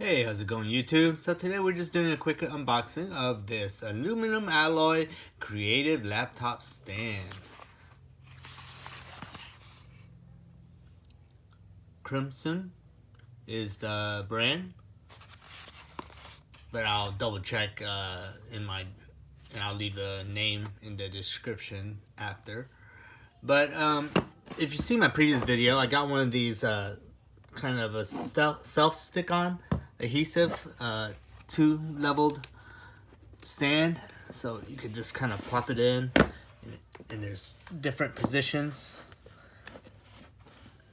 Hey, how's it going, YouTube? So today we're just doing a quick unboxing of this aluminum alloy creative laptop stand. Crimson is the brand, but I'll double check and I'll leave the name in the description after. But if you see my previous video, I got one of these kind of a self stick-on adhesive 2-leveled stand, so you could just kind of plop it in, and there's different positions.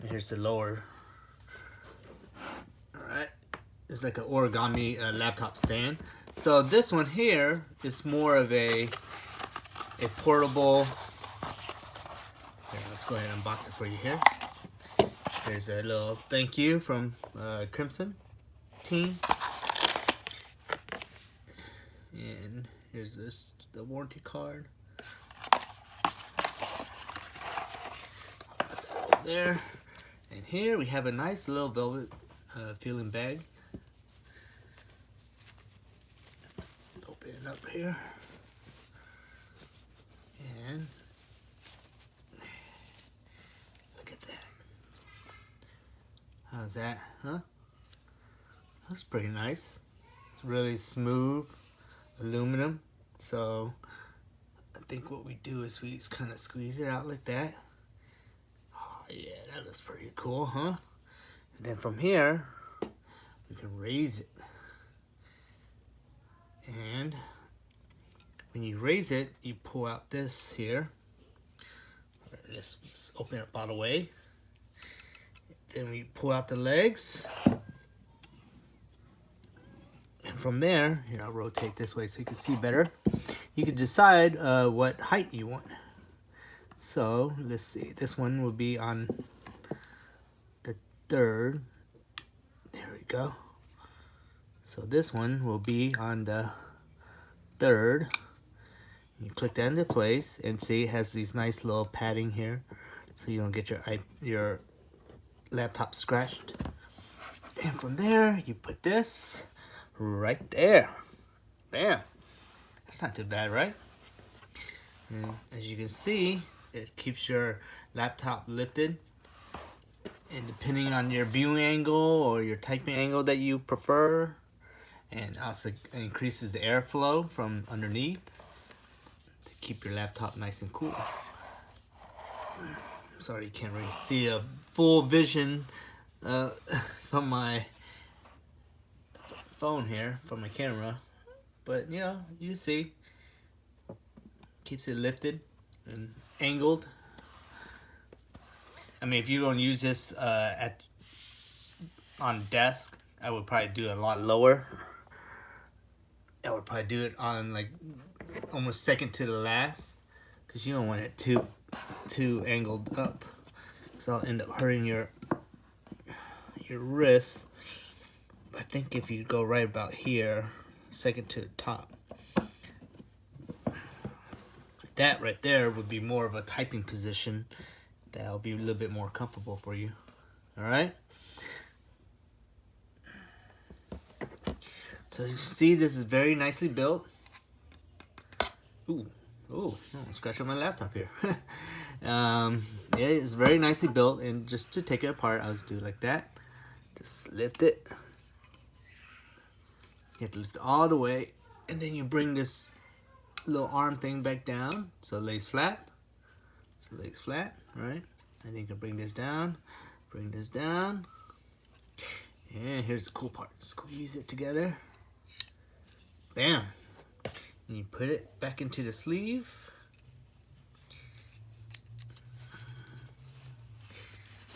And here's the lower. Alright, it's like an origami laptop stand. So this one here is more of a portable. Here, let's go ahead and unbox it for you here. There's a little thank you from Crimson team. And here's the warranty card. Put that over there. And here we have a nice little velvet feeling bag. Open it up here. And look at that. How's that, huh? That's pretty nice. It's really smooth aluminum. So I think what we do is we just kind of squeeze it out like that. Oh yeah, that looks pretty cool, huh? And then from here, we can raise it. And when you raise it, you pull out this here. Let's open it all the way. Then we pull out the legs. And from there, here, I'll rotate this way so you can see better. You can decide what height you want. So let's see, this one will be on the 3rd. There we go. So this one will be on the 3rd. You click that into place and see it has these nice little padding here, so you don't get your laptop scratched. And from there, you put this right there. Bam. That's not too bad, right? And as you can see, it keeps your laptop lifted. And depending on your viewing angle or your typing angle that you prefer, and also increases the airflow from underneath to keep your laptop nice and cool. Sorry you can't really see a full vision from my phone here, from my camera, but you know, you see, keeps it lifted and angled. I mean, if you don't use this on desk, I would probably do it a lot lower. I would probably do it on like almost second to the last, because you don't want it too angled up, so I'll end up hurting your wrist. I think if you go right about here, second to the top, that right there would be more of a typing position that'll be a little bit more comfortable for you. All right. So you see, this is very nicely built. Ooh, oh, scratch on my laptop here. Yeah, it's very nicely built, and just to take it apart, I'll just do it like that. Just lift it. You have to lift it all the way, and then you bring this little arm thing back down so it lays flat. So it lays flat, right? And then you can bring this down, and here's the cool part. Squeeze it together. Bam! And you put it back into the sleeve.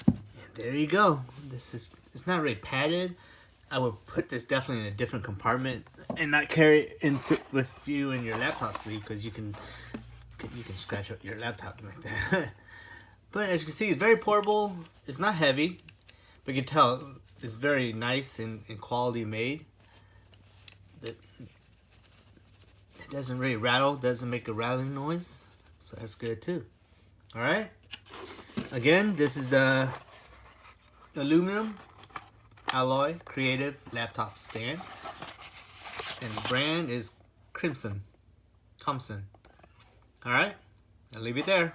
And there you go. It's not really padded. I would put this definitely in a different compartment and not carry it with you in your laptop sleeve, because you can scratch up your laptop like that. But as you can see, it's very portable. It's not heavy, but you can tell it's very nice and quality made. It doesn't really rattle, doesn't make a rattling noise, so that's good too. All right. Again, this is the aluminum Alloy Creative Laptop Stand. And the brand is Thompson. Alright, I'll leave it there.